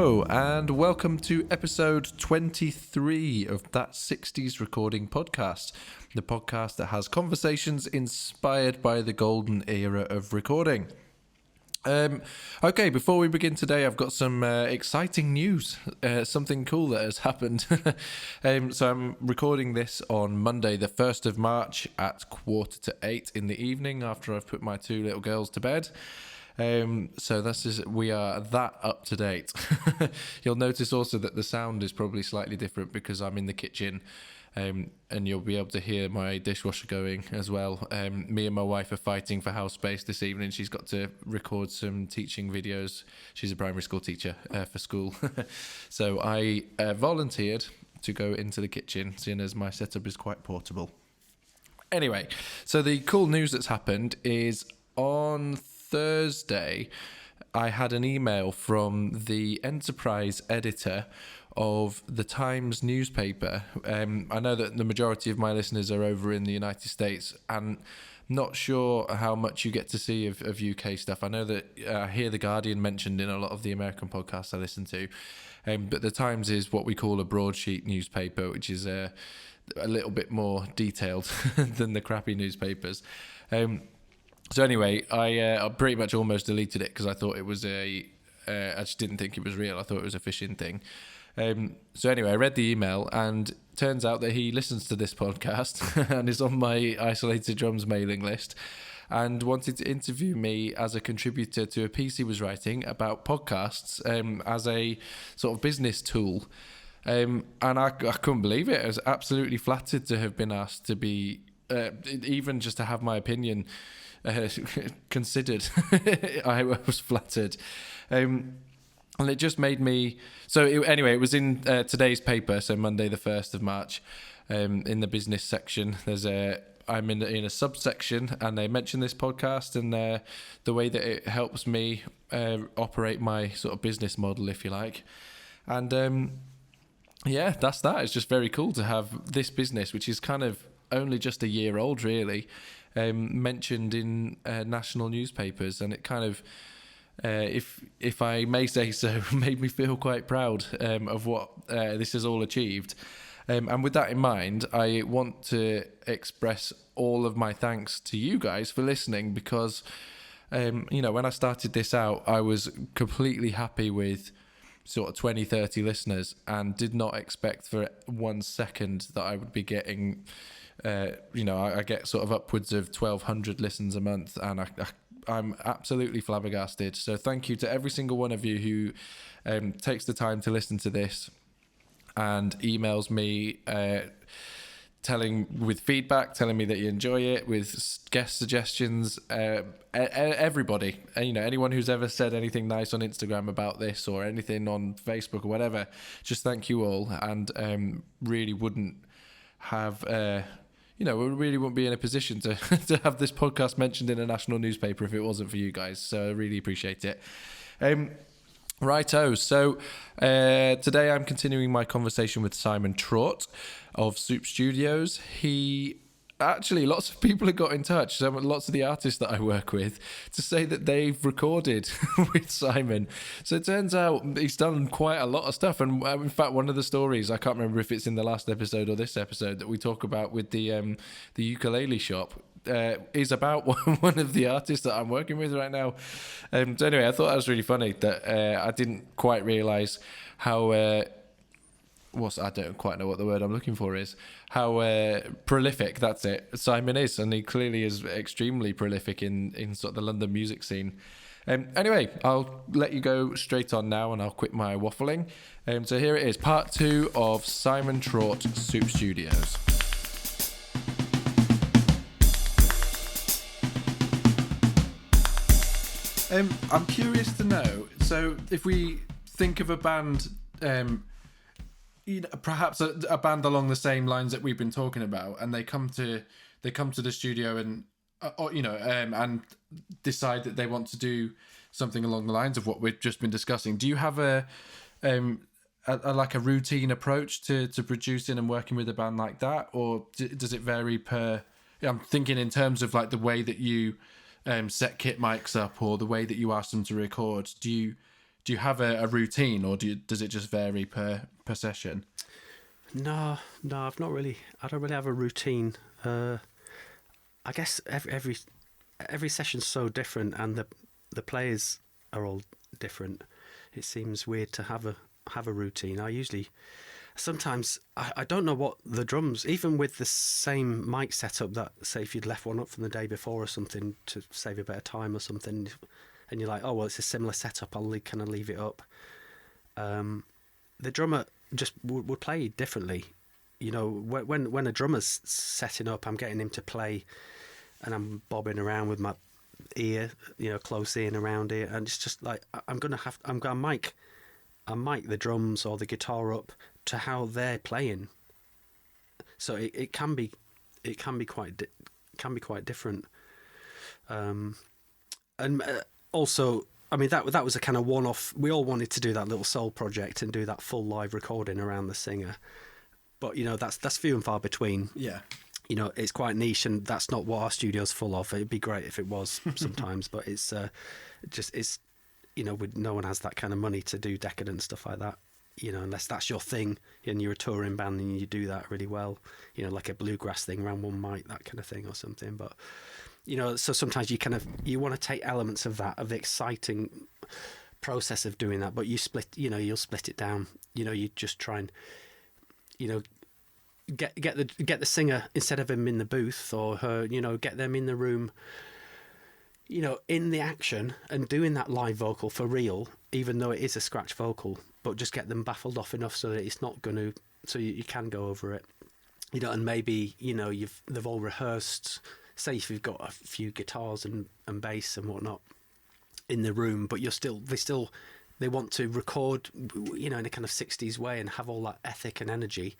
Hello, and welcome to episode 23 of That 60s Recording Podcast, the podcast that has conversations inspired by the golden era of recording. Okay, before we begin today, I've got some exciting news, something cool that has happened. So I'm recording this on Monday, the 1st of March at 7:45 in the evening after I've put my two little girls to bed. So we are that up to date. You'll notice also that the sound is probably slightly different because I'm in the kitchen, and you'll be able to hear my dishwasher going as well. Me and my wife are fighting for house space this evening. She's got to record some teaching videos. She's a primary school teacher for school. So I volunteered to go into the kitchen, seeing as my setup is quite portable. Anyway, so the cool news that's happened is on Thursday, I had an email from the enterprise editor of the Times newspaper. I know that the majority of my listeners are over in the United States, and not sure how much you get to see of UK stuff. I know that I hear The Guardian mentioned in a lot of the American podcasts I listen to, but the Times is what we call a broadsheet newspaper, which is a little bit more detailed than the crappy newspapers. So anyway, I pretty much almost deleted it because I thought it was I just didn't think it was real. I thought it was a phishing thing. So anyway, I read the email, and turns out that he listens to this podcast and is on my Isolated Drums mailing list, and wanted to interview me as a contributor to a piece he was writing about podcasts as a sort of business tool. And I couldn't believe it. I was absolutely flattered to have been asked to be, even just to have my opinion considered. I was flattered. And it just made me... Anyway, it was in today's paper, so Monday the 1st of March, in the business section. I'm in a subsection, and they mention this podcast and the way that it helps me operate my sort of business model, if you like. And yeah, that's that. It's just very cool to have this business, which is kind of only just a year old, really, mentioned in national newspapers, and it kind of, if I may say so, made me feel quite proud of what this has all achieved. And with that in mind, I want to express all of my thanks to you guys for listening, because when I started this out, I was completely happy with sort of 20-30 listeners, and did not expect for 1 second that I would be getting I get sort of upwards of 1,200 listens a month, and I'm absolutely flabbergasted. So thank you to every single one of you who takes the time to listen to this and emails me with feedback, telling me that you enjoy it, with guest suggestions. Everybody, anyone who's ever said anything nice on Instagram about this or anything on Facebook or whatever, just thank you all, and really wouldn't have... we really wouldn't be in a position to have this podcast mentioned in a national newspaper if it wasn't for you guys. So I really appreciate it. Righto. So today I'm continuing my conversation with Simon Trought of Soup Studios. Lots of people have got in touch, lots of the artists that I work with, to say that they've recorded with Simon. So it turns out he's done quite a lot of stuff. And in fact, one of the stories, I can't remember if it's in the last episode or this episode, that we talk about with the ukulele shop, is about one of the artists that I'm working with right now. So anyway, I thought that was really funny that I didn't quite realise how... I don't quite know what the word I'm looking for is. How prolific, that's it, Simon is. And he clearly is extremely prolific in sort of the London music scene. Anyway, I'll let you go straight on now, and I'll quit my waffling. So here it is, part 2 of Simon Trought, Soup Studios. I'm curious to know, so if we think of a band... perhaps a band along the same lines that we've been talking about, and they come to the studio and and decide that they want to do something along the lines of what we've just been discussing. Do you have a routine approach to producing and working with a band like that, or does it vary per? I'm thinking in terms of like the way that you set kit mics up, or the way that you ask them to record. Do do you have a routine, or does it just vary per session? No, I've not really. I don't really have a routine. I guess every session's so different, and the players are all different. It seems weird to have a routine. Sometimes I don't know what the drums, even with the same mic setup, that say if you'd left one up from the day before or something to save a bit of time or something, and you're like, oh well, it's a similar setup, I'll kind of leave it up. The drummer just would play differently. When a drummer's setting up, I'm getting him to play, and I'm bobbing around with my ear, close in around it, and it's just like I'm gonna mic the drums or the guitar up to how they're playing. So it can be quite different. Also, I mean that was a kind of one-off. We all wanted to do that little soul project and do that full live recording around the singer, but that's few and far between. Yeah. It's quite niche, and that's not what our studio's full of. It'd be great if it was sometimes, but it's no one has that kind of money to do decadent stuff like that. Unless that's your thing and you're a touring band and you do that really well. Like a bluegrass thing around one mic, that kind of thing or something. But so sometimes you want to take elements of that, of the exciting process of doing that, but you'll split it down. You just try and get the singer, instead of him in the booth or her, get them in the room, in the action and doing that live vocal for real, even though it is a scratch vocal, but just get them baffled off enough so that it's not going to, so you can go over it, and maybe, they've all rehearsed, say if you've got a few guitars and bass and whatnot in the room, but they want to record, in a kind of 60s way and have all that ethic and energy.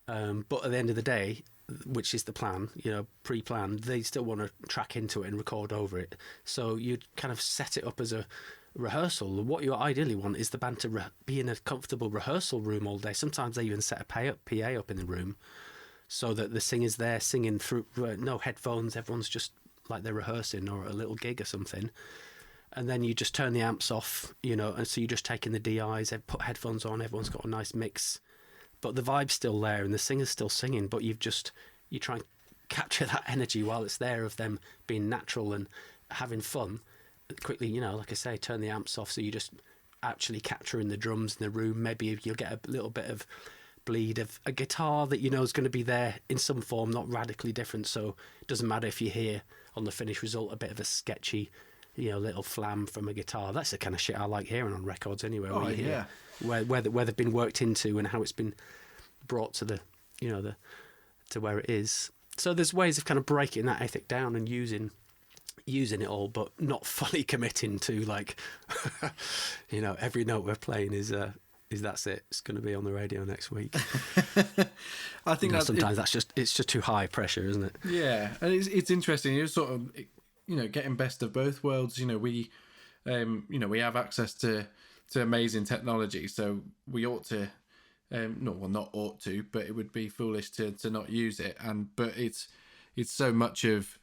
But at the end of the day, which is the plan, pre-planned, they still want to track into it and record over it. So you'd kind of set it up as a rehearsal. What you ideally want is the band to be in a comfortable rehearsal room all day. Sometimes they even set a PA up in the room so that the singer's there singing through no headphones. Everyone's just like they're rehearsing or a little gig or something. And then you just turn the amps off, and so you're just taking the DIs, put headphones on, everyone's got a nice mix. But the vibe's still there and the singer's still singing, but you try and capture that energy while it's there of them being natural and having fun. Quickly, like I say, turn the amps off so you just actually capturing the drums in the room. Maybe you'll get a little bit of bleed of a guitar that is going to be there in some form, not radically different. So it doesn't matter if you hear on the finished result a bit of a sketchy, little flam from a guitar. That's the kind of shit I like hearing on records anyway. Oh, yeah. Where they've been worked into and how it's been brought to to where it is. So there's ways of kind of breaking that ethic down and using it all, but not fully committing to like, every note we're playing is that's it. It's going to be on the radio next week. I think sometimes it's just too high pressure, isn't it? Yeah, and it's interesting. You're sort of getting best of both worlds. We have access to amazing technology, so we ought to. Not ought to, but it would be foolish to not use it. But it's so much of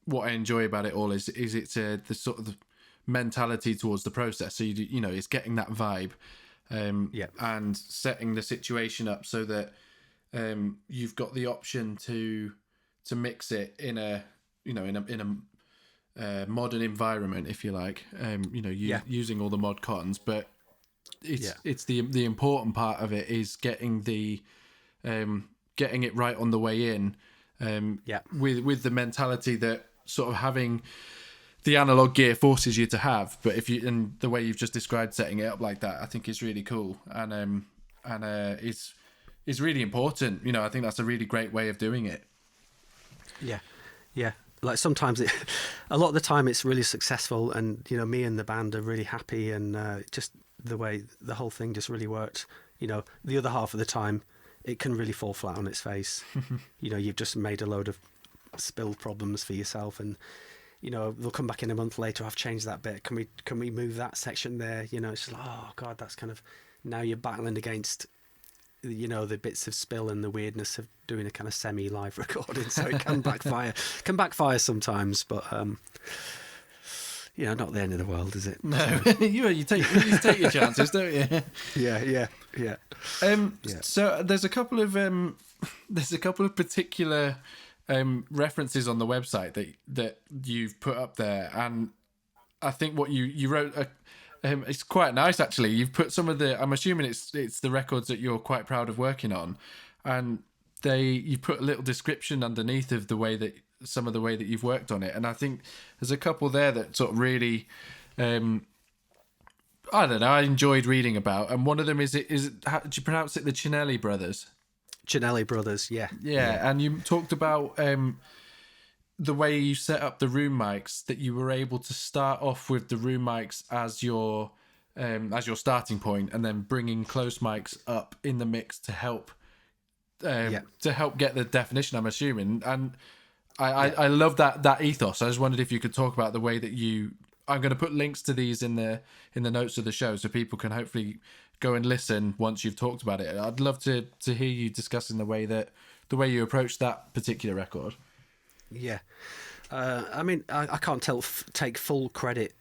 what I enjoy about it all is it's the sort of mentality towards the process. So it's getting that vibe, and setting the situation up so that you've got the option to mix it in a modern environment, if you like. Using all the mod cons, but. It's the important part of it is getting it right on the way in, with the mentality that sort of having the analog gear forces you to have. But and the way you've just described setting it up like that, I think is really cool and is really important. I think that's a really great way of doing it. Yeah. Like sometimes a lot of the time it's really successful, and me and the band are really happy, and just the way the whole thing just really worked. The other half of the time it can really fall flat on its face. You've just made a load of spilled problems for yourself, and they'll come back in a month later. I've changed that bit. Can we move that section there? It's just like, oh god, that's kind of, now you're battling against the bits of spill and the weirdness of doing a kind of semi-live recording. So it can backfire sometimes, but Not the end of the world, is it? No, you take your chances, don't you? Yeah. So there's a couple of particular references on the website that you've put up there, and I think what you wrote, it's quite nice actually. You've put some of the, I'm assuming it's the records that you're quite proud of working on, and you put a little description underneath of the way that you've worked on it, and I think there's a couple there that sort of really, I don't know, I enjoyed reading about, and one of them is how do you pronounce it? The Cinelli brothers. Cinelli brothers, yeah. And you talked about the way you set up the room mics, that you were able to start off with the room mics as your starting point, and then bringing close mics up in the mix to help get the definition, I'm assuming. And I love that ethos. I just wondered if you could talk about the way that I'm going to put links to these in the notes of the show, so people can hopefully go and listen once you've talked about it. I'd love to hear you discussing the way you approach that particular record. Yeah. I can't take full credit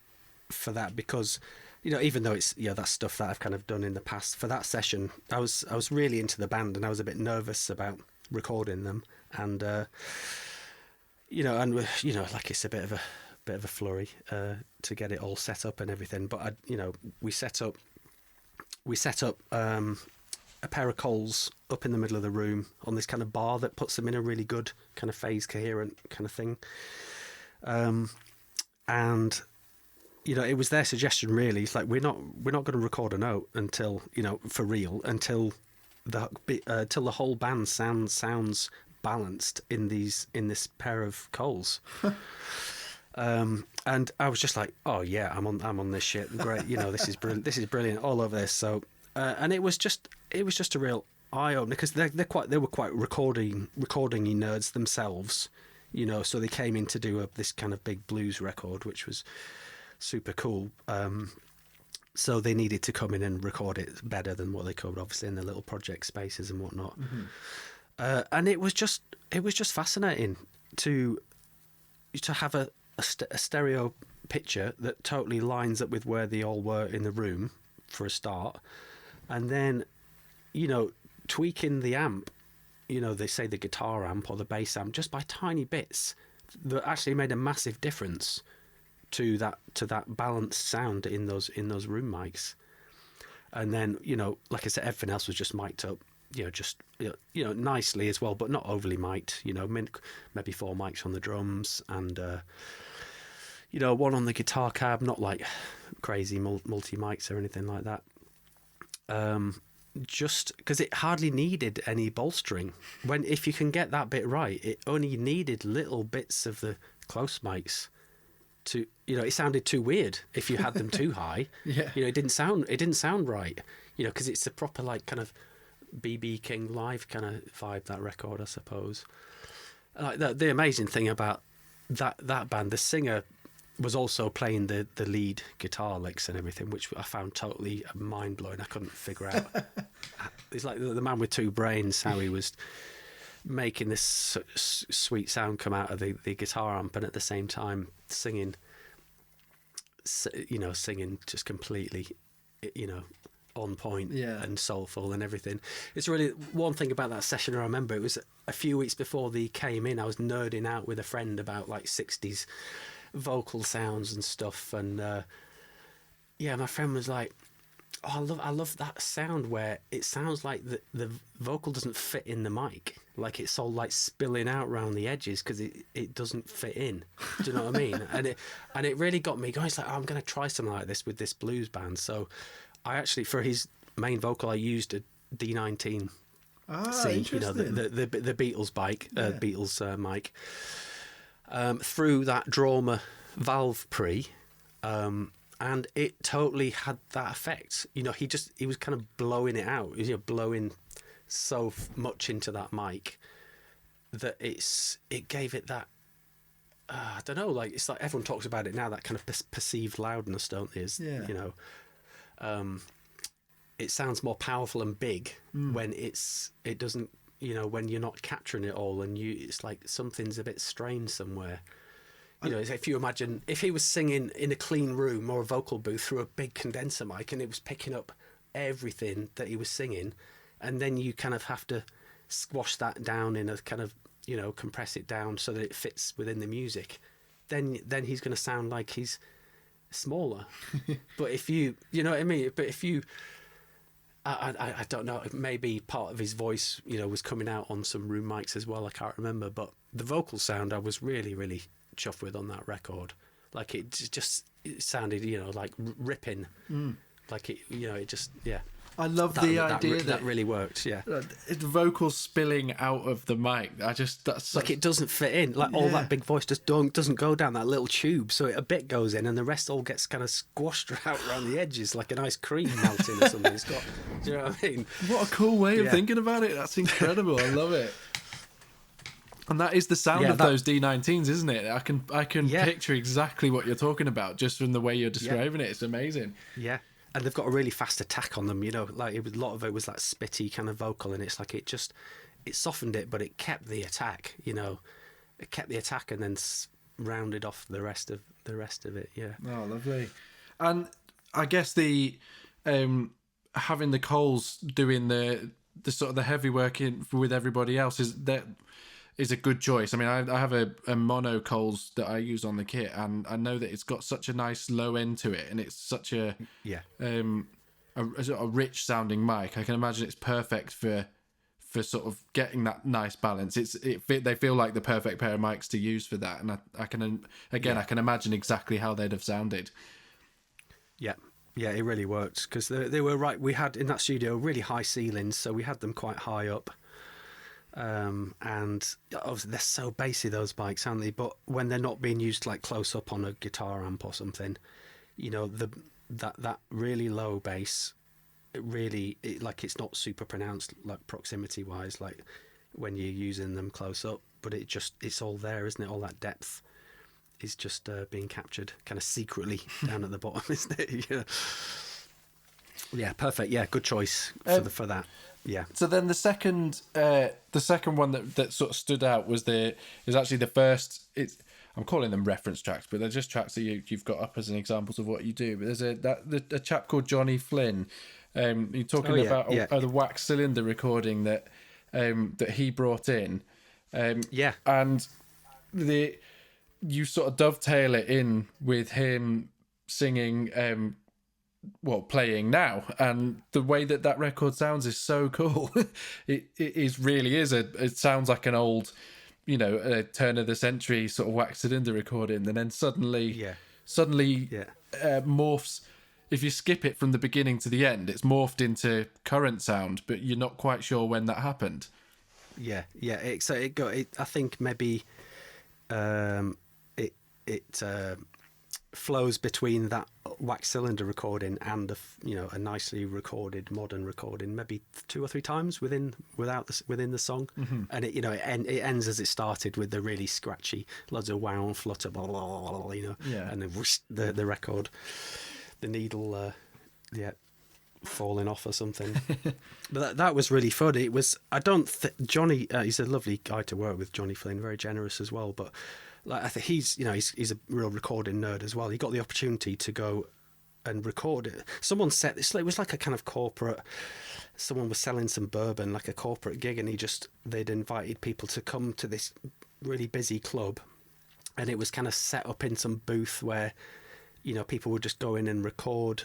for that, because, even though it's, that's stuff that I've kind of done in the past, for that session, I was really into the band, and I was a bit nervous about recording them. And, like it's a bit of a flurry, to get it all set up and everything. But we set up a pair of coals up in the middle of the room on this kind of bar that puts them in a really good kind of phase coherent kind of thing. And it was their suggestion really. It's like, we're not going to record a note until, for real, until the whole band sounds balanced in this pair of coals. And I was just like, oh yeah, I'm on this shit. Great. This is brilliant. This is brilliant all over this. So, and it was just a real eye opener, because they were quite recording nerds themselves, so they came in to do this kind of big blues record, which was super cool. So they needed to come in and record it better than what they could, obviously, in the little project spaces and whatnot. Mm-hmm. And it was just fascinating to have a stereo picture that totally lines up with where they all were in the room for a start, and then tweaking the amp, they say the guitar amp or the bass amp, just by tiny bits that actually made a massive difference to that balanced sound in those room mics. And then like I said, everything else was just mic'd up, nicely as well, but not overly mic'd. Maybe 4 mics on the drums, and one on the guitar cab, not like crazy multi mics or anything like that. Just because it hardly needed any bolstering. If you can get that bit right, it only needed little bits of the close mics to, it sounded too weird if you had them too high. Yeah. It didn't sound right. Because it's a proper like kind of BB King live kind of vibe, that record, I suppose. Like the amazing thing about that band, the singer was also playing the lead guitar licks and everything, which I found totally mind-blowing. I couldn't figure out. It's like the man with two brains, how he was making this sweet sound come out of the guitar amp, and at the same time singing just completely, on point, and soulful and everything. It's really one thing about that session. I remember it was a few weeks before they came in. I was nerding out with a friend about like 60s vocal sounds and stuff, and my friend was like, oh, I love that sound where it sounds like the vocal doesn't fit in the mic, like it's all like spilling out around the edges because it doesn't fit in. Do you know what I mean? and it really got me going. It's like, I'm going to try something like this with this blues band. So I actually, for his main vocal, I used a D19 C, the Beatles Beatles mic, through that Drama valve pre, and it totally had that effect. He was kind of blowing it out. He was blowing so much into that mic that it gave it that. I don't know. Like, it's like everyone talks about it now. That kind of perceived loudness, don't they? It sounds more powerful and big when it doesn't. When you're not capturing it all, and it's like something's a bit strained somewhere. You know, if you imagine if he was singing in a clean room or a vocal booth through a big condenser mic and it was picking up everything that he was singing, and then you kind of have to squash that down in a kind of, you know, compress it down so that it fits within the music, then he's going to sound like he's smaller. But if you know what I mean? But if you, I don't know, maybe part of his voice, you know, was coming out on some room mics as well. I can't remember, but the vocal sound I was really, really chuffed with on that record. Like it sounded, you know, like ripping. Like it, you know, it just, yeah. I love the idea that really worked. Yeah, the vocals spilling out of the mic. That's like it doesn't fit in. Like all that big voice just doesn't go down that little tube. So a bit goes in, and the rest all gets kind of squashed out around the edges, like an ice cream melting or something. It's got, do you know what I mean? What a cool way of thinking about it. That's incredible. I love it. And that is the sound of those D19s, isn't it? I can picture exactly what you're talking about just from the way you're describing it. It's amazing. Yeah. And they've got a really fast attack on them, you know, like a lot of it was like spitty kind of vocal, and it's like it softened it, but it kept the attack, you know, it kept the attack and then rounded off the rest of it. Yeah. Oh, lovely. And I guess the having the Coles doing the sort of the heavy work with everybody else is a good choice. I mean, I have a mono Coles that I use on the kit, and I know that it's got such a nice low end to it, and it's such a rich sounding mic. I can imagine it's perfect for sort of getting that nice balance. They feel like the perfect pair of mics to use for that, and I can imagine exactly how they'd have sounded. Yeah. Yeah, it really worked because they were right. We had in that studio really high ceilings, so we had them quite high up. And obviously they're so bassy, those bikes, aren't they? But when they're not being used like close up on a guitar amp or something, you know, that really low bass, it's not super pronounced like proximity wise, like when you're using them close up, but it's all there, isn't it? All that depth is just being captured kind of secretly down at the bottom, isn't it? Yeah, perfect. Yeah, good choice for that. Yeah. So then the second one that sort of stood out is actually the first. I'm calling them reference tracks, but they're just tracks that you've got up as an examples of what you do. But there's a chap called Johnny Flynn. You're talking about the wax cylinder recording that he brought in. And you sort of dovetail it in with him singing. Playing now, and the way that record sounds is so cool. It sounds like an old, you know, turn of the century sort of wax cylinder recording, and then suddenly morphs. If you skip it from the beginning to the end, it's morphed into current sound, but you're not quite sure when that happened. Yeah. I think maybe it flows between that wax cylinder recording and a nicely recorded modern recording, maybe 2 or 3 times within the song, and it it ends as it started with the really scratchy, loads of wow and flutter, blah, blah, blah, blah, you know, and then whoosh, the record, the needle, falling off or something. But that was really fun. It was. Johnny. He's a lovely guy to work with, Johnny Flynn, very generous as well, but. Like I think he's a real recording nerd as well. He got the opportunity to go and record it. Someone set this. It was like a kind of corporate. Someone was selling some bourbon, like a corporate gig, and they'd invited people to come to this really busy club, and it was kind of set up in some booth where, you know, people would just go in and record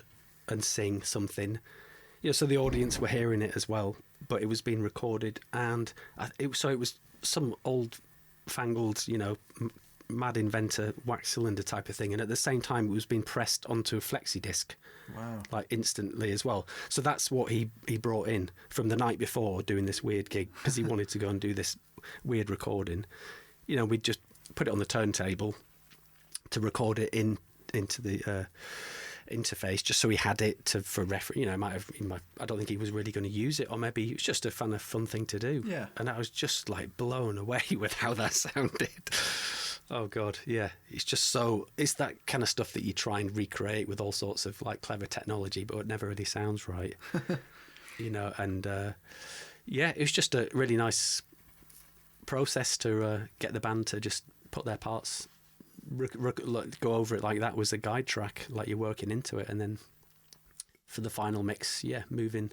and sing something, you know, so the audience were hearing it as well, but it was being recorded, and it was some old fangled, you know, mad inventor wax cylinder type of thing, and at the same time it was being pressed onto a flexi disc, like instantly as well. So that's what he brought in from the night before doing this weird gig, because he wanted to go and do this weird recording. You know, we'd just put it on the turntable to record it into the interface, just so he had it for reference. You know, I don't think he was really going to use it, or maybe it was just a fun thing to do. Yeah. And I was just like blown away with how that sounded. Oh God, yeah. It's that kind of stuff that you try and recreate with all sorts of like clever technology, but it never really sounds right. You know, and it was just a really nice process to get the band to just put their parts go over it like that was a guide track, like you're working into it, and then for the final mix, moving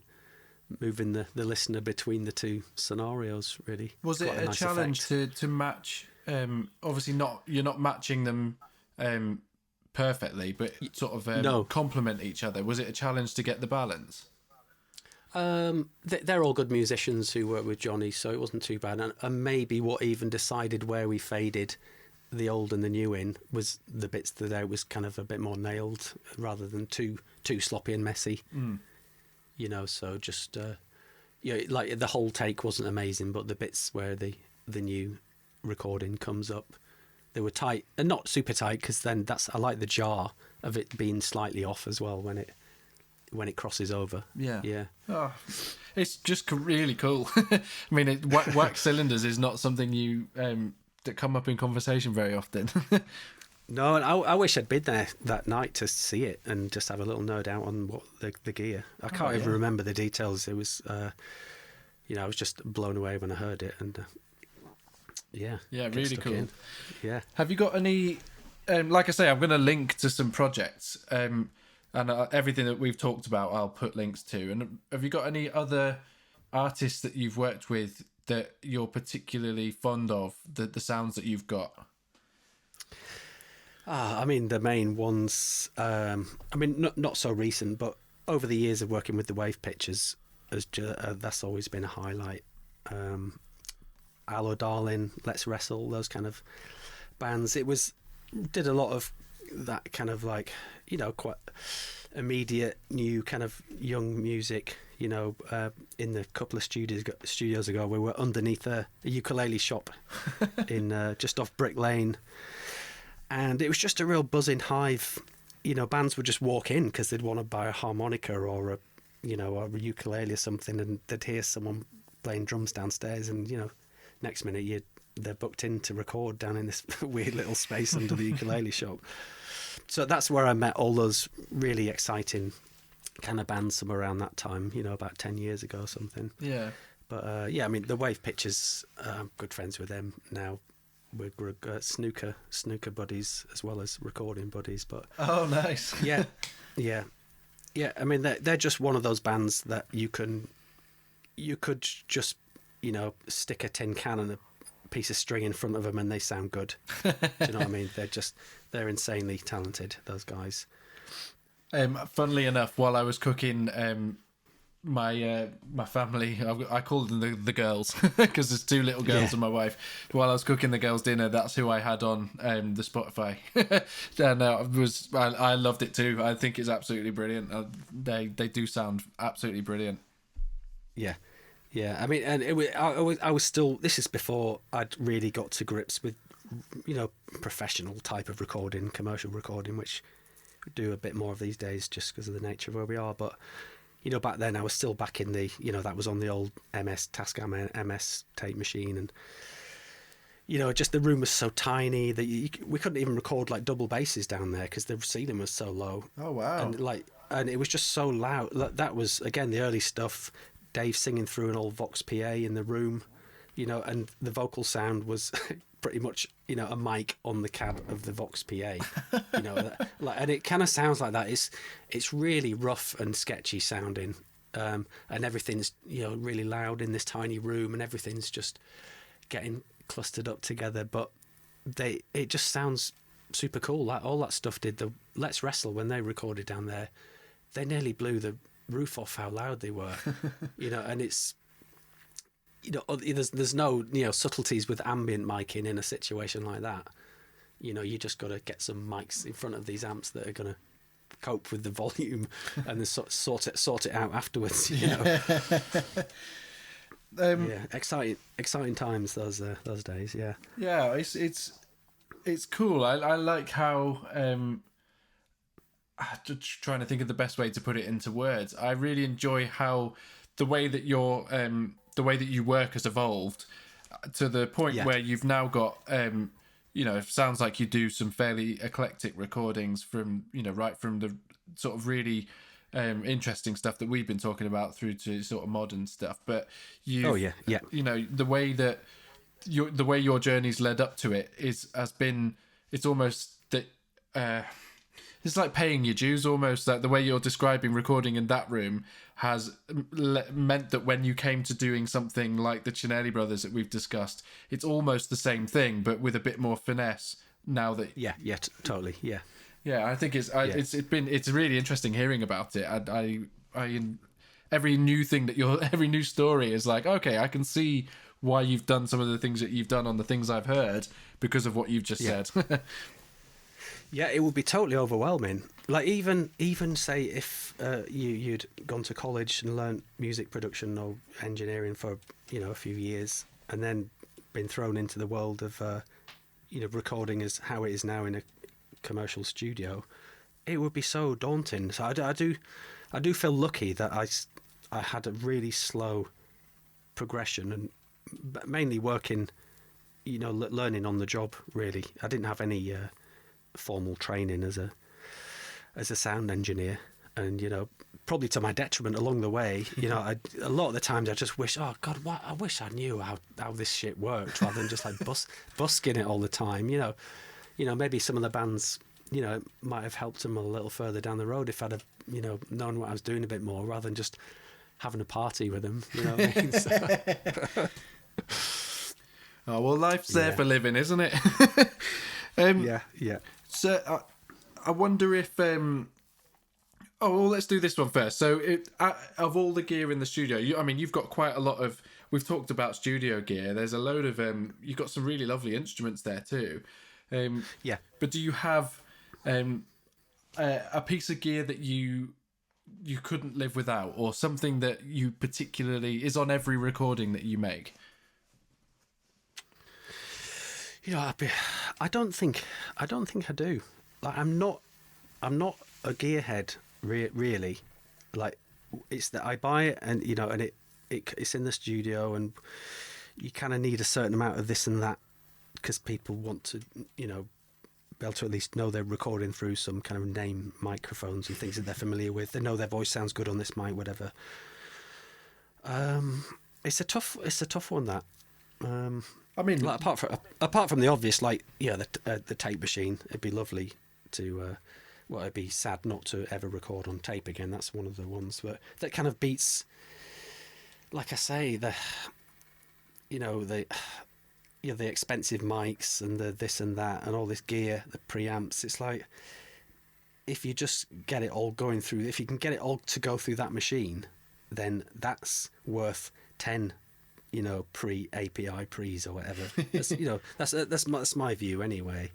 the listener between the two scenarios. Really, was it a nice challenge to match? Obviously, you're not matching them perfectly, but sort of complement each other. Was it a challenge to get the balance? They're all good musicians who work with Johnny, so it wasn't too bad. And maybe what even decided where we faded the old and the new in was the bits that there was kind of a bit more nailed rather than too sloppy and messy. You know, so just like the whole take wasn't amazing, but the bits where the new recording comes up, they were tight and not super tight, because then I like the jar of it being slightly off as well when it crosses over. Yeah. Oh, it's just really cool. I mean, wax cylinders is not something you that come up in conversation very often. No, and I wish I'd been there that night to see it and just have a little nerd out on what the gear. I can't even remember the details. It was, I was just blown away when I heard it, and really cool. Yeah. Have you got any? Like I say, I'm going to link to some projects, and everything that we've talked about, I'll put links to. And have you got any other artists that you've worked with that you're particularly fond of? The sounds that you've got. I mean, the main ones, not so recent, but over the years of working with the Wave Pictures, that's always been a highlight. Allo Darling, Let's Wrestle, those kind of bands. Did a lot of that kind of like, quite immediate, new kind of young music, in the couple of studios ago. We were underneath a ukulele shop in just off Brick Lane. And it was just a real buzzing hive. Bands would just walk in because they'd want to buy a harmonica or a ukulele or something, and they'd hear someone playing drums downstairs, and next minute they're booked in to record down in this weird little space under the ukulele shop. So that's where I met all those really exciting kind of bands somewhere around that time, about 10 years ago or something. Yeah. But I mean, the Wave Pictures, I'm good friends with them now. We're snooker buddies as well as recording buddies. But oh, nice. yeah. I mean, they're just one of those bands that you could just stick a tin can and a piece of string in front of them and they sound good. Do you know what I mean? They're insanely talented, those guys. Funnily enough, while I was cooking, my family, I called them the girls because there's two little girls and my wife. While I was cooking the girls' dinner, that's who I had on the Spotify. And I loved it too. I think it's absolutely brilliant. They do sound absolutely brilliant. Yeah. I mean, and I was still. This is before I'd really got to grips with, professional type of recording, commercial recording, which we do a bit more of these days just because of the nature of where we are. But back then I was still back in the, that was on the old MS Tascam MS tape machine, and just the room was so tiny that we couldn't even record like double basses down there because the ceiling was so low. Oh wow! And it was just so loud. That was again the early stuff. Dave singing through an old Vox PA in the room, and the vocal sound was pretty much, a mic on the cab of the Vox PA, and it kind of sounds like that. It's really rough and sketchy sounding, and everything's, really loud in this tiny room, and everything's just getting clustered up together. But it just sounds super cool. Like all that stuff did. The Let's Wrestle, when they recorded down there, they nearly blew the roof off how loud they were, and it's, there's no, subtleties with ambient miking in a situation like that. You just got to get some mics in front of these amps that are going to cope with the volume and then sort it out afterwards. Exciting times those days. Yeah, it's cool. I like how just trying to think of the best way to put it into words. I really enjoy how the way that you work has evolved to the point where you've now got it sounds like you do some fairly eclectic recordings from right from the sort of really interesting stuff that we've been talking about through to sort of modern stuff. But the way that your journey's led up to it has been it's almost that it's like paying your dues almost. Like the way you're describing recording in that room has meant that when you came to doing something like the Cinelli brothers that we've discussed, it's almost the same thing but with a bit more finesse now that totally I think it's really interesting hearing about it. I every new thing every new story is like, okay, I can see why you've done some of the things that you've done on the things I've heard because of what you've just said. Yeah, it would be totally overwhelming. Like even say if you'd gone to college and learnt music production or engineering for a few years, and then been thrown into the world of recording as how it is now in a commercial studio, it would be so daunting. So I do feel lucky that I had a really slow progression and mainly working, learning on the job. Really, I didn't have any formal training as a sound engineer, and probably to my detriment along the way. A lot of the times I just wish, oh God, I wish I knew how this shit worked rather than just like busking it all the time. Maybe some of the bands, might have helped them a little further down the road if I'd have known what I was doing a bit more rather than just having a party with them. You know what I mean? So. Oh well, life's there for living, isn't it? Yeah. So I wonder if let's do this one first. So of all the gear in the studio, you've got quite a lot of. We've talked about studio gear. There's a load of you've got some really lovely instruments there too. But do you have a piece of gear that you couldn't live without, or something that you particularly is on every recording that you make? I don't think I do. Like I'm not a gearhead really. Like it's that I buy it and and it's in the studio and you kind of need a certain amount of this and that because people want to be able to at least know they're recording through some kind of name microphones and things that they're familiar with. They know their voice sounds good on this mic, whatever. It's a tough one that. Like, apart from the obvious, like the tape machine, it'd be lovely to. It'd be sad not to ever record on tape again. That's one of the ones that kind of beats. Like I say, the expensive mics and the this and that and all this gear, the preamps. It's like if you just get it all going through, if you can get it all to go through that machine, then that's worth 10. Pre-API pre's or whatever. That's my view anyway.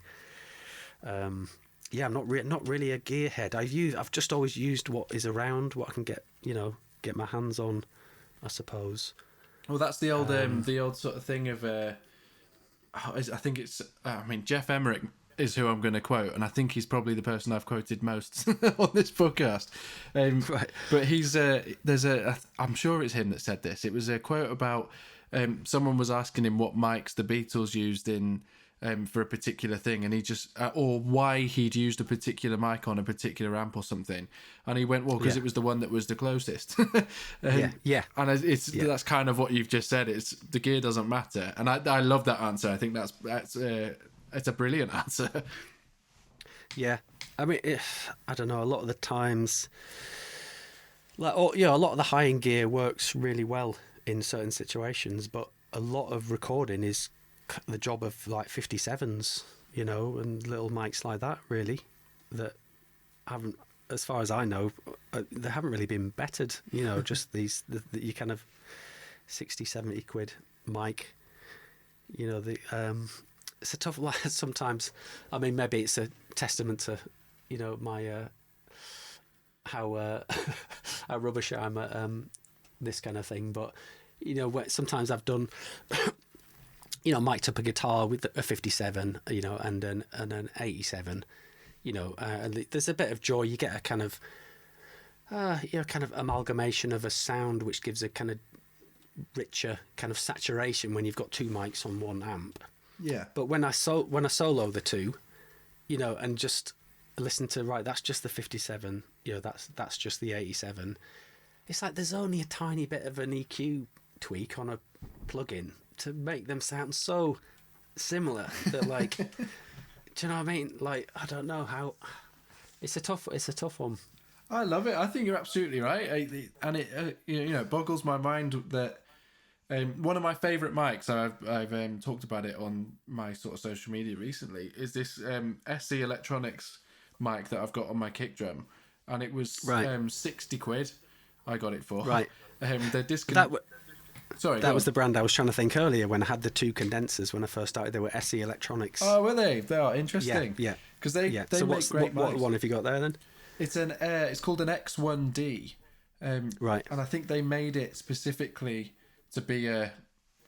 I'm not really a gearhead. I've just always used what is around, what I can get my hands on, I suppose. Well, that's the old sort of thing of. I think it's. Jeff Emmerich is who I'm going to quote, and I think he's probably the person I've quoted most on this podcast. Right. But he's I'm sure it's him that said this. It was a quote about someone was asking him what mics the Beatles used in for a particular thing, and he just or why he'd used a particular mic on a particular amp or something, and he went, well, because it was the one that was the closest. And that's kind of what you've just said. It's the gear doesn't matter, and I love that answer. I think that's it's a brilliant answer. Yeah, I don't know. A lot of the times, a lot of the high-end gear works really well in certain situations, but a lot of recording is the job of like 57s, and little mics like that, really, that haven't, as far as I know, they haven't really been bettered. Just these, you kind of 60, 70 quid mic. It's a tough. Sometimes, maybe it's a testament to, my how rubbish I am at this kind of thing. But sometimes I've done. Mic'd up a guitar with a 57, and an 87, and there's a bit of joy. You get a kind of, kind of amalgamation of a sound which gives a kind of richer kind of saturation when you've got two mics on one amp. Yeah. But when I solo the two, and just listen to that's just the 57, that's just the 87. It's like there's only a tiny bit of an EQ tweak on a plugin to make them sound so similar that Do you know what I mean? Like, I don't know how. It's a tough one. I love it. I think you're absolutely right, and it boggles my mind that one of my favourite mics. I've talked about it on my sort of social media recently. Is this SE Electronics mic that I've got on my kick drum, and it was £60. I got it for Right. They're Sorry, that was the brand I was trying to think earlier when I had the two condensers when I first started. They were SE Electronics. Oh, were they? They are interesting. Yeah. Because they so make great what mics. one have you got there then? It's called an X1D. Right. And I think they made it specifically to be a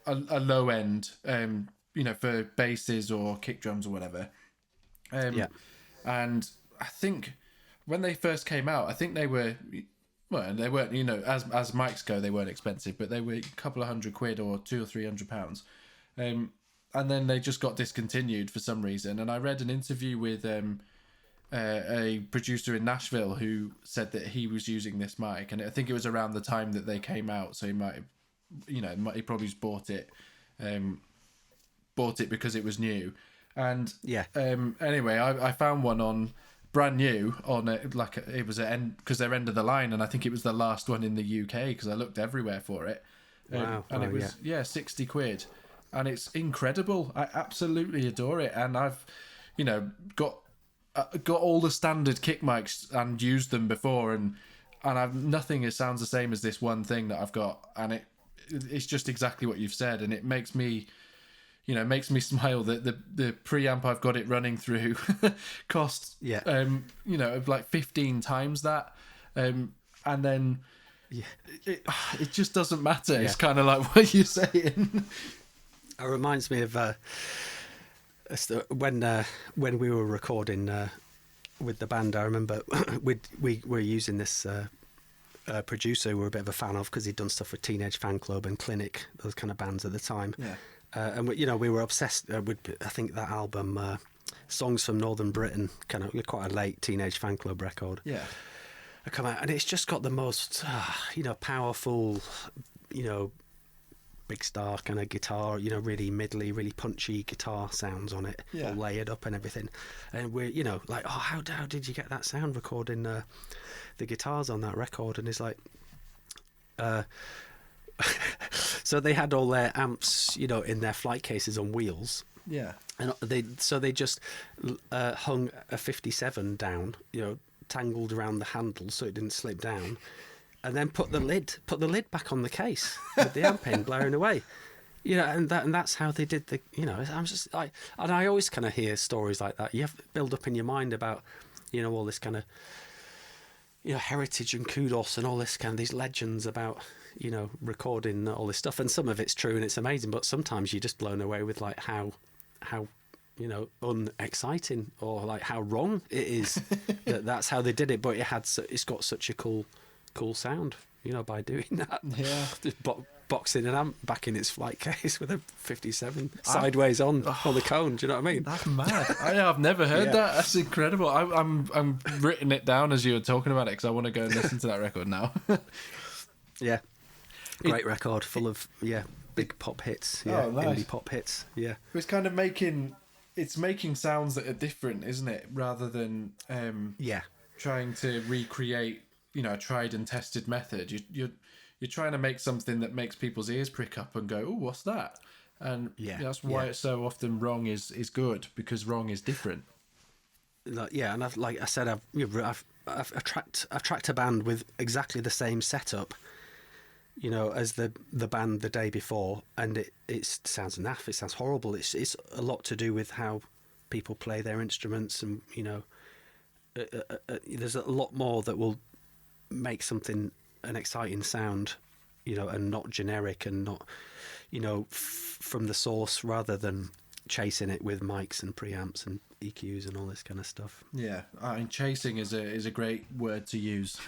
low end, for basses or kick drums or whatever. And I think when they first came out, I think they were. Well, they weren't, as mics go, they weren't expensive, but they were a couple of £100 or £200 or £300. And then they just got discontinued for some reason. And I read an interview with a producer in Nashville who said that he was using this mic, and I think it was around the time that they came out, so he might have, he probably just bought it because it was new. And anyway, I found one on brand new on it, like it was because they're end of the line, and I think it was the last one in the UK because I looked everywhere for it. Wow. And it was £60, and it's incredible. I absolutely adore it, and I've got all the standard kick mics and used them before, and nothing sounds the same as this one thing that I've got, and it's just exactly what you've said, and it makes me smile that the preamp I've got it running through costs like 15 times that, and then it just doesn't matter. It's kind of like what you're saying. It reminds me of when we were recording with the band. I remember we were using this producer we were a bit of a fan of because he'd done stuff with Teenage Fan Club and Clinic, those kind of bands at the time. Yeah. And we were obsessed with, I think, that album, Songs from Northern Britain, kind of quite a late Teenage Fan Club record. Yeah. I come out, and it's just got the most, powerful, big star kind of guitar, really middly, really punchy guitar sounds on it, all layered up and everything. And we're, like, how did you get that sound recording the guitars on that record? And it's like, so they had all their amps, in their flight cases on wheels. Yeah. And they just hung a 57 down, tangled around the handle so it didn't slip down, and then put the lid back on the case with the amp in blaring away. And that's how they did the. I'm just like, and I always kind of hear stories like that. You have to build up in your mind about, all this kind of, heritage and kudos and all this kind of these legends about. Recording all this stuff, and some of it's true and it's amazing, but sometimes you're just blown away with like how unexciting or like how wrong it is that's how they did it, but it's got such a cool sound, by doing that. Yeah. Just boxing an amp back in its flight case with a 57 sideways on the cone. Do you know what I mean? That's mad. I've never heard that. That's incredible. I'm written it down as you were talking about it because I want to go and listen to that record now. Yeah. Great record, full of big pop hits, nice. Indie pop hits, It's kind of making sounds that are different, isn't it? Rather than trying to recreate, a tried and tested method. You're trying to make something that makes people's ears prick up and go, "Oh, what's that?" And that's why it's so often wrong is good, because wrong is different. And like I said, I've tracked a band with exactly the same setup. As the band the day before, and it sounds naff, it sounds horrible. It's a lot to do with how people play their instruments, and there's a lot more that will make something an exciting sound, and not generic, and not from the source, rather than chasing it with mics and preamps and EQs and all this kind of stuff. Yeah, I mean, chasing is a great word to use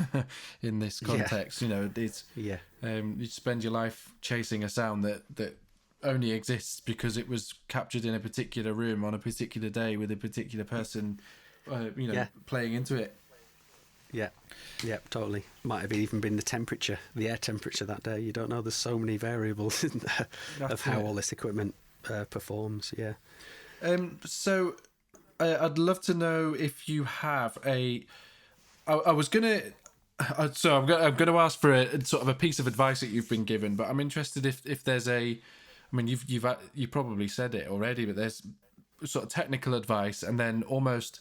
in this context. It's you spend your life chasing a sound that only exists because it was captured in a particular room on a particular day with a particular person, playing into it. Yeah, totally. Might have even been the air temperature that day. You don't know. There's so many variables in there of how all this equipment performs. Yeah. So I'd love to know if you have a. I was gonna. So I'm gonna ask for a sort of a piece of advice that you've been given, but I'm interested if there's a. I mean, you probably said it already, but there's sort of technical advice and then almost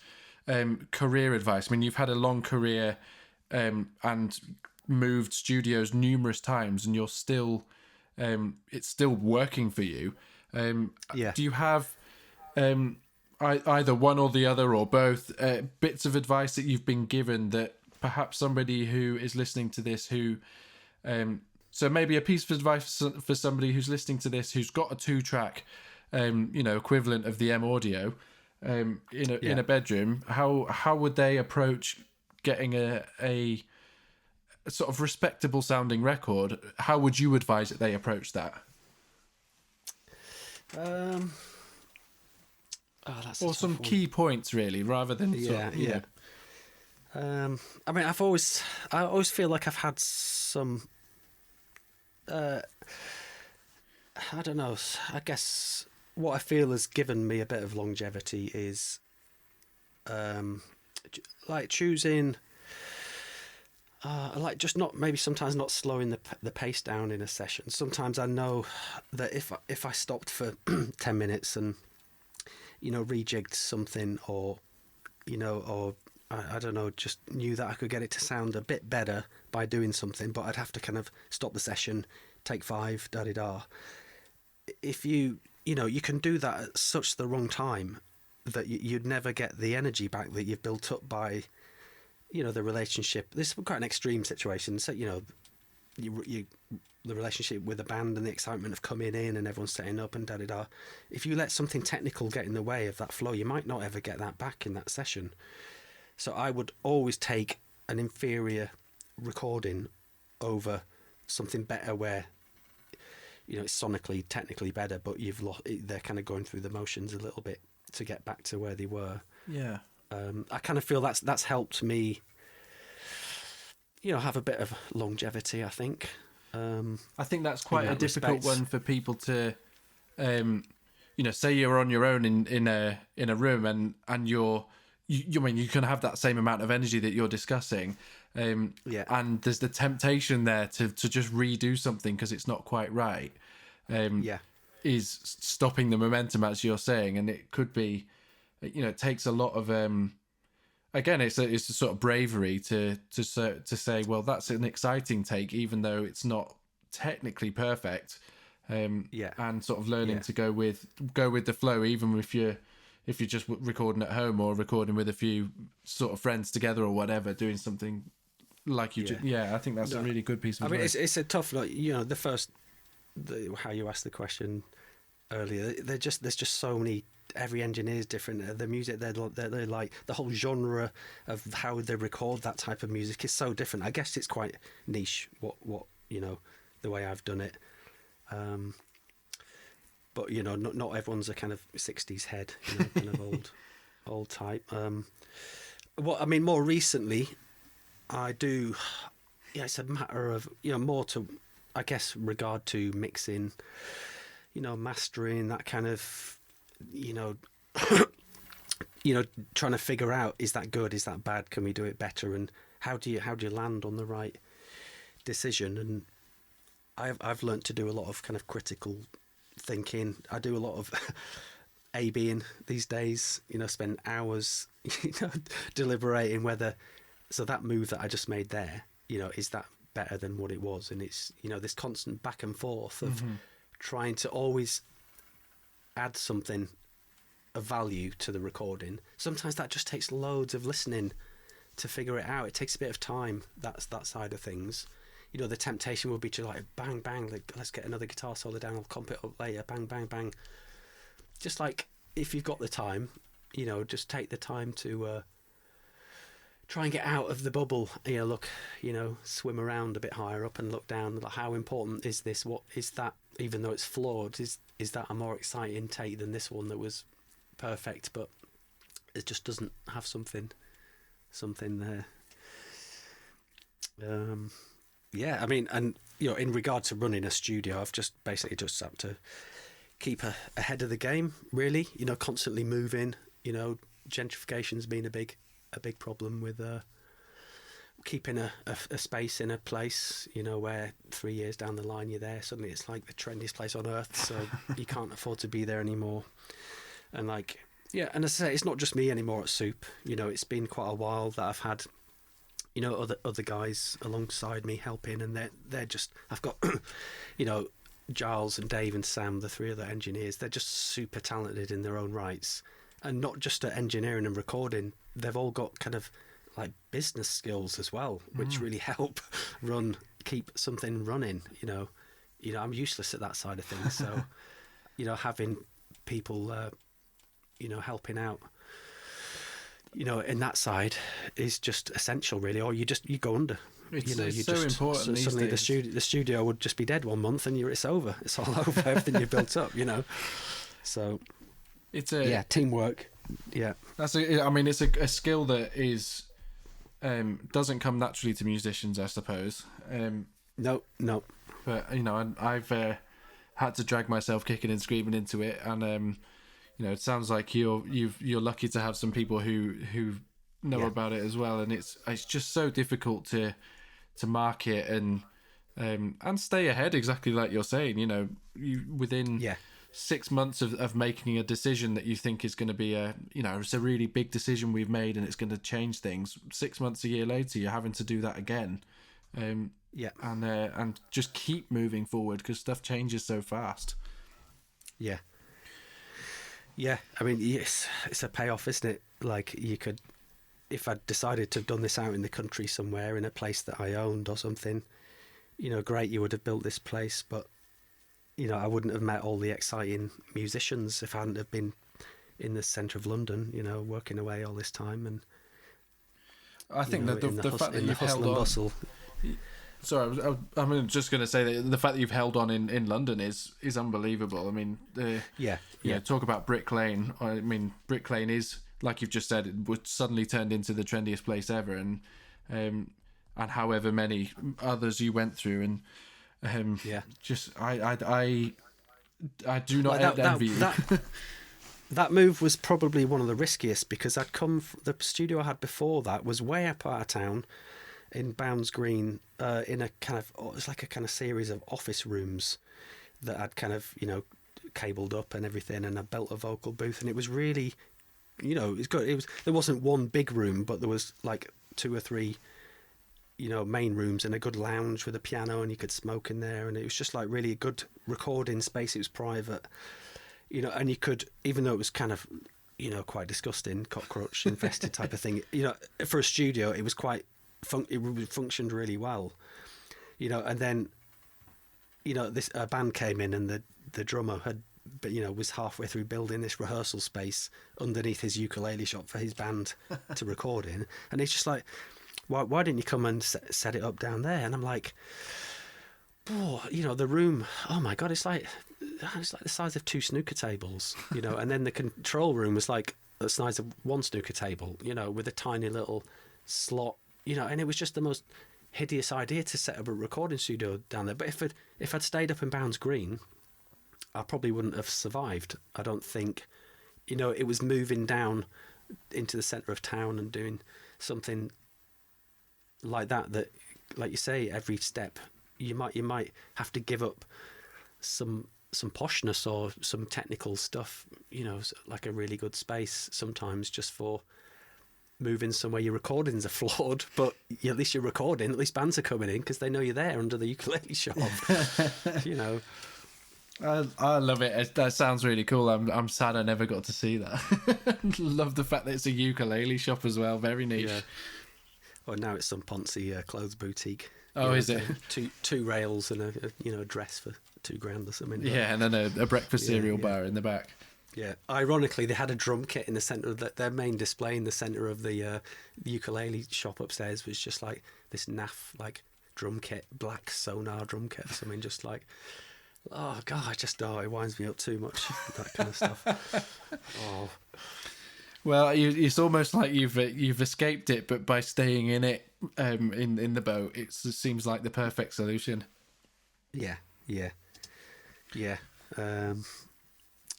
career advice. I mean, you've had a long career and moved studios numerous times, and you're still it's still working for you. Yeah. Do you have either one or the other or both bits of advice that you've been given that perhaps somebody who is listening to this who so maybe a piece of advice for somebody who's listening to this who's got a 2-track equivalent of the M Audio in a bedroom, how would they approach getting a sort of respectable sounding record? How would you advise that they approach that? Or some key points, really, rather than I mean, I always feel like I've had some. I don't know. I guess what I feel has given me a bit of longevity is, like choosing. Like just not maybe sometimes not slowing the pace down in a session. Sometimes I know that if I stopped for 10 minutes and rejigged something or I don't know, just knew that I could get it to sound a bit better by doing something, but I'd have to kind of stop the session, take 5, da-di-da. If you can do that at such the wrong time that you'd never get the energy back that you've built up by, the relationship. This is quite an extreme situation. So, the relationship with the band and the excitement of coming in and everyone setting up and da-da-da. If you let something technical get in the way of that flow, you might not ever get that back in that session. So I would always take an inferior recording over something better where, it's sonically, technically better, but they're kind of going through the motions a little bit to get back to where they were. Yeah. I kind of feel that's helped me, have a bit of longevity, I think. I think that's quite a difficult one for people to, say you're on your own in a room and you can have that same amount of energy that you're discussing. And there's the temptation there to just redo something because it's not quite right. Is stopping the momentum, as you're saying, and it could be, it takes a lot of again, it's a sort of bravery to say, well, that's an exciting take, even though it's not technically perfect. And sort of learning to go with the flow, even if you're just recording at home or recording with a few sort of friends together or whatever, doing something like you. I think that's a really good piece of advice. It's a tough, how you asked the question earlier. There's just so many. Every engineer is different. The music they're like, the whole genre of how they record that type of music is so different. I guess it's quite niche. What the way I've done it. But not everyone's a kind of 60s head, kind of old type. More recently, I do. It's a matter of more to, I guess, regard to mixing, mastering, that kind of, trying to figure out, is that good, is that bad, can we do it better, and how do you land on the right decision? And I've learned to do a lot of kind of critical thinking. I do a lot of A-Bing these days, spend hours, deliberating whether, so that move that I just made there, is that better than what it was? And it's, this constant back and forth of trying to always add something of value to the recording. Sometimes that just takes loads of listening to figure it out. It takes a bit of time, that's that side of things. The temptation would be to like bang bang, like, let's get another guitar solo down, I'll comp it up later, bang bang bang. Just like, if you've got the time, just take the time to try and get out of the bubble. Look, swim around a bit higher up and look down. Like, how important is this? What is that? Even though it's flawed, is that a more exciting take than this one that was perfect, but it just doesn't have something there. And in regard to running a studio, I've just basically just had to keep ahead of the game, really. Constantly moving, gentrification's been a big problem with keeping a space in a place, you know, where 3 years down the line you're there, suddenly it's like the trendiest place on earth, so you can't afford to be there anymore. And like, yeah, and as I say, it's not just me anymore at Soup. You know, it's been quite a while that I've had, you know, other guys alongside me helping, and they're just, I've got, you know, Giles and Dave and Sam, the three other engineers. They're just super talented in their own rights, and not just at engineering and recording. They've all got kind of like business skills as well, which really help keep something running. You know, I'm useless at that side of things, so you know, having people, you know, helping out, you know, in that side is just essential, really, or you go under. It's so important. Suddenly the studio would just be dead 1 month, and it's over. It's all over. Everything you've built up, you know. So it's teamwork. Yeah, it's a skill that is doesn't come naturally to musicians, I suppose. No. But you know, I've had to drag myself kicking and screaming into it, and you know, it sounds like you're lucky to have some people who know about it as well, and it's just so difficult to market and stay ahead, exactly like you're saying. You know, within 6 months of making a decision that you think is going to be it's a really big decision we've made and it's going to change things. 6 months, a year later, you're having to do that again. And just keep moving forward because stuff changes so fast. Yeah, I mean, it's a payoff, isn't it? Like, you could, if I'd decided to have done this out in the country somewhere, in a place that I owned or something, you know, great, you would have built this place, but, you know, I wouldn't have met all the exciting musicians if I hadn't have been in the centre of London, you know, working away all this time. And I think that the fact that you've held on... Bustle. Sorry, I'm just going to say that the fact that you've held on in London is unbelievable. I mean, talk about Brick Lane. I mean, Brick Lane is, like you've just said, it was suddenly turned into the trendiest place ever, and however many others you went through, and just I do not envy you. That move was probably one of the riskiest, because the studio I had before that was way up out of town, in Bounds Green, in a kind of, it was like a kind of series of office rooms that I'd kind of, you know, cabled up and everything, and I built a vocal booth, and it was really, you know, it's good. There wasn't one big room, but there was like 2 or 3, you know, main rooms and a good lounge with a piano, and you could smoke in there, and it was just like really a good recording space. It was private, you know, and you could, even though it was kind of, you know, quite disgusting, cockroach infested type of thing, you know, for a studio, it was quite. It functioned really well, you know. And then, you know, this band came in, and the drummer was halfway through building this rehearsal space underneath his ukulele shop for his band to record in, and he's just like, why didn't you come and set it up down there? And I'm like, oh, you know, the room, oh my god, it's like the size of 2 snooker tables, you know. And then the control room was like the size of 1 snooker table, you know, with a tiny little slot. You know, and it was just the most hideous idea to set up a recording studio down there. But if I'd stayed up in Bounds Green, I probably wouldn't have survived. I don't think, you know, it was moving down into the centre of town and doing something like that, like you say, every step you might have to give up some poshness or some technical stuff, you know, like a really good space sometimes, just for moving somewhere. Your recordings are flawed, but at least you're recording. At least bands are coming in because they know you're there under the ukulele shop. You know, I love it. That sounds really cool. I'm sad I never got to see that. Love the fact that it's a ukulele shop as well. Very niche. Yeah. Well, now it's some Ponzi clothes boutique. Oh, is it? Two rails and a dress for $2,000 or something. Yeah, and then a breakfast cereal bar in the back. Yeah, ironically, they had a drum kit in the centre of their main display in the centre of the ukulele shop upstairs. Was just like this naff like drum kit, black sonar drum kit or something. Just like, oh god, it winds me up too much, that kind of stuff. Oh, well, it's almost like you've escaped it, but by staying in it, in the boat, it seems like the perfect solution. Yeah.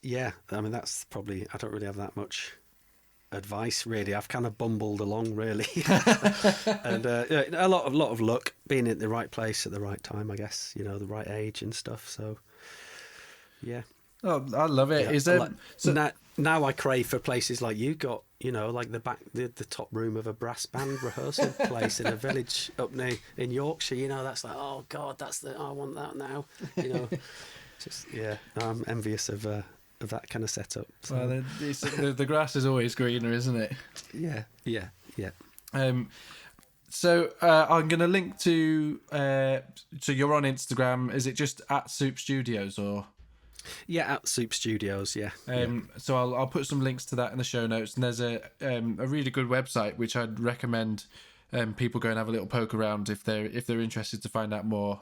Yeah, I mean, that's probably, I don't really have that much advice, really. I've kind of bumbled along, really. And a lot of luck, being at the right place at the right time, I guess, the right age and stuff. So, yeah. Oh, I love it. Yeah, Is there... now I crave for places like you got, like the top room of a brass band rehearsal place in a village up near in Yorkshire. That's like, oh God, I want that now. Just I'm envious of that kind of setup. So. Well, the grass is always greener, isn't it? Yeah. So I'm going to link to. So you're on Instagram. Is it just at Soup Studios or? Yeah, at Soup Studios. Yeah. So I'll put some links to that in the show notes. And there's a really good website which I'd recommend people go and have a little poke around if they're interested to find out more.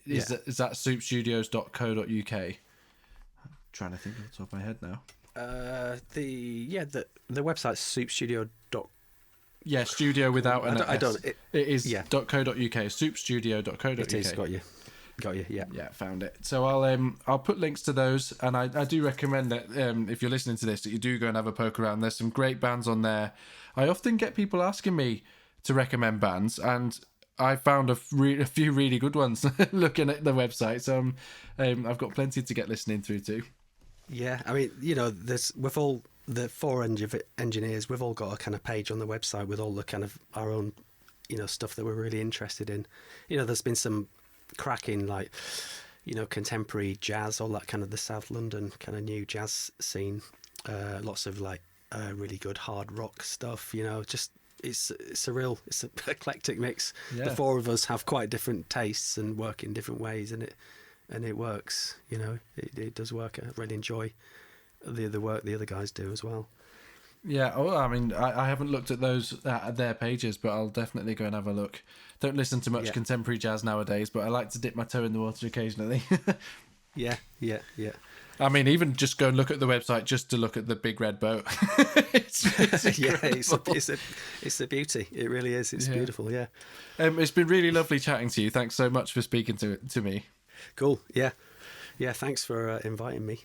Is that soupstudios.co.uk? I'm trying to think off the top of my head now. The website's soupstudio. Yeah, studio without an S. It is .co.uk. Soupstudio.co.uk. It is. Got you. Yeah. Yeah, found it. So I'll put links to those, and I do recommend that if you're listening to this, that you do go and have a poke around. There's some great bands on there. I often get people asking me to recommend bands, and I found a few really good ones looking at the website. So I've got plenty to get listening through to. Yeah, I mean, with all the 4 engineers, we've all got a kind of page on the website with all the kind of our own, stuff that we're really interested in. There's been some cracking, like, contemporary jazz, all that kind of the South London kind of new jazz scene. Lots of like really good hard rock stuff. Just it's an eclectic mix. Yeah. The 4 of us have quite different tastes and work in different ways, and it works. It does work. I really enjoy the work the other guys do as well. Yeah, I mean, I haven't looked at their pages, but I'll definitely go and have a look. Don't listen to much contemporary jazz nowadays, but I like to dip my toe in the water occasionally. Yeah. I mean, even just go and look at the website just to look at the big red boat. It's a beauty. It really is. It's beautiful. Yeah. It's been really lovely chatting to you. Thanks so much for speaking to me. Cool. Yeah. Thanks for inviting me.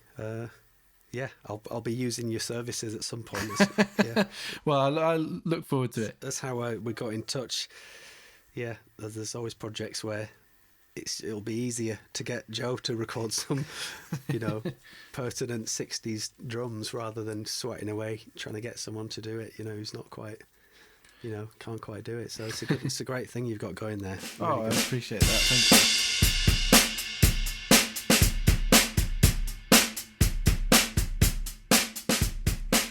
I'll be using your services at some point. Yeah. Well, I look forward to it. That's how we got in touch. Yeah, there's always projects where it'll be easier to get Joe to record some, pertinent 60s drums rather than sweating away trying to get someone to do it, who's not quite, can't quite do it. So it's a great thing you've got going there. Really good. I appreciate that. Thank you.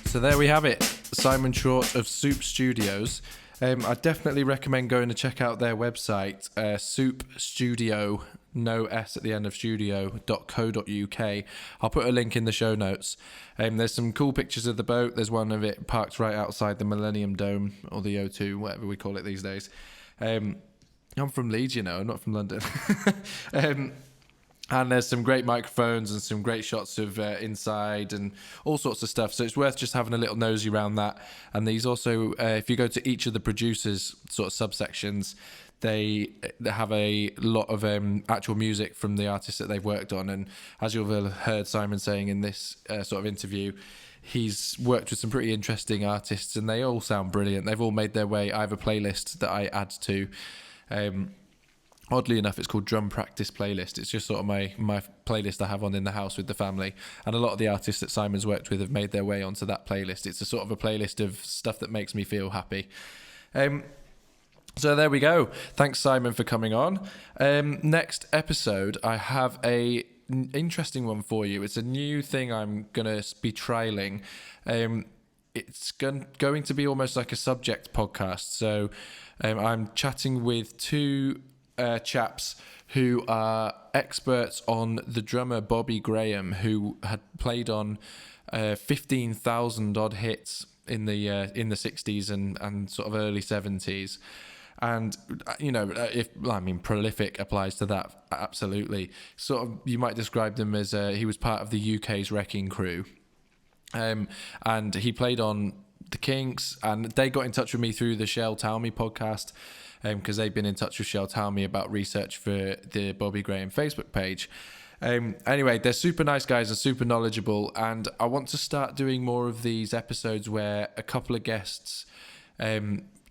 So there we have it, Simon Trought of Soup Studios. I definitely recommend going to check out their website, Soup Studio, no S at the end of studio.co.uk. I'll put a link in the show notes. There's some cool pictures of the boat. There's one of it parked right outside the Millennium Dome, or the O2, whatever we call it these days. I'm from Leeds, I'm not from London. And there's some great microphones and some great shots of inside and all sorts of stuff. So it's worth just having a little nosy around that. And these also, if you go to each of the producers' sort of subsections, they have a lot of actual music from the artists that they've worked on. And as you've heard Simon saying in this sort of interview, he's worked with some pretty interesting artists and they all sound brilliant. They've all made their way. I have a playlist that I add to. Oddly enough, it's called Drum Practice Playlist. It's just sort of my playlist I have on in the house with the family. And a lot of the artists that Simon's worked with have made their way onto that playlist. It's a sort of a playlist of stuff that makes me feel happy. So there we go. Thanks, Simon, for coming on. Next episode, I have a interesting one for you. It's a new thing I'm going to be trialing. It's going to be almost like a subject podcast. So I'm chatting with 2 chaps who are experts on the drummer Bobby Graham, who had played on 15,000 odd hits in the 60s and sort of early 70s. And prolific applies to that absolutely. Sort of, you might describe them as he was part of the UK's Wrecking Crew, and he played on the Kinks, and they got in touch with me through the Shell Tell Me podcast. Because they've been in touch with Shell Tell Me about research for the Bobby Graham Facebook page. Anyway, they're super nice guys and super knowledgeable, and I want to start doing more of these episodes where a couple of guests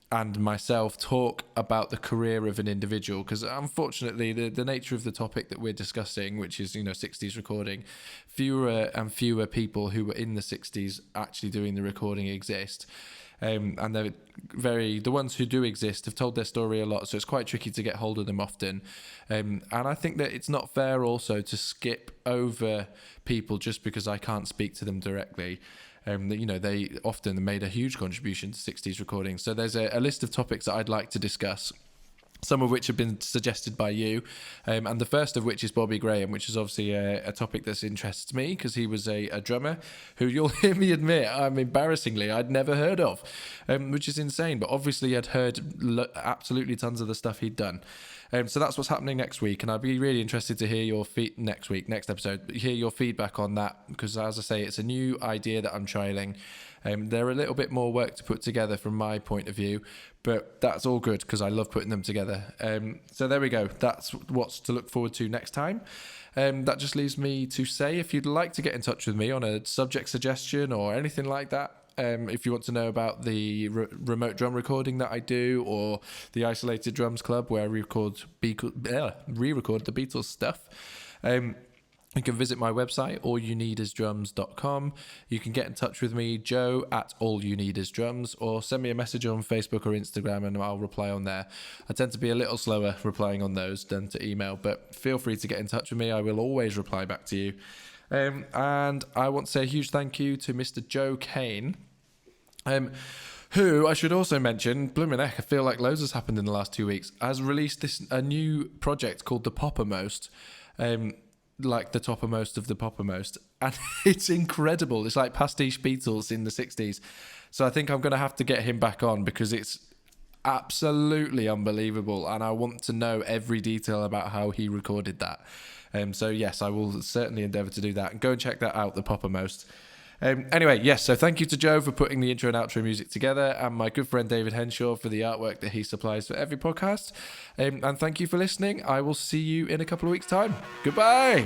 and myself talk about the career of an individual, because unfortunately the nature of the topic that we're discussing, which is 60s recording, fewer and fewer people who were in the 60s actually doing the recording exist. And the ones who do exist have told their story a lot, so it's quite tricky to get hold of them often. And I think that it's not fair also to skip over people just because I can't speak to them directly. They often made a huge contribution to 60s recording. So there's a list of topics that I'd like to discuss, some of which have been suggested by you, and the first of which is Bobby Graham, which is obviously a topic that interests me because he was a drummer who, you'll hear me admit, embarrassingly, I'd never heard of, which is insane, but obviously I'd heard absolutely tons of the stuff he'd done. So that's what's happening next week, and I'd be really interested to hear your next episode, hear your feedback on that, because as I say, it's a new idea that I'm trialing. They're a little bit more work to put together from my point of view, but that's all good because I love putting them together. So there we go. That's what's to look forward to next time. That just leaves me to say, if you'd like to get in touch with me on a subject suggestion or anything like that, if you want to know about the remote drum recording that I do, or the Isolated Drums Club where I re-record the Beatles stuff, you can visit my website, allyouneedisdrums.com. You can get in touch with me, Joe at allyouneedisdrums, or send me a message on Facebook or Instagram and I'll reply on there. I tend to be a little slower replying on those than to email, but feel free to get in touch with me. I will always reply back to you. And I want to say a huge thank you to Mr. Joe Kane, who I should also mention, blooming heck, I feel like loads has happened in the last 2 weeks, has released a new project called The Poppermost, like the toppermost of the poppermost, and it's incredible. It's like pastiche Beatles in the 60s. So I think I'm going to have to get him back on because it's absolutely unbelievable, and I want to know every detail about how he recorded that. So yes, I will certainly endeavour to do that, and go and check that out, The Poppermost. Anyway, yes, so thank you to Joe for putting the intro and outro music together, and my good friend David Henshaw for the artwork that he supplies for every podcast. And thank you for listening. I will see you in a couple of weeks' time. Goodbye.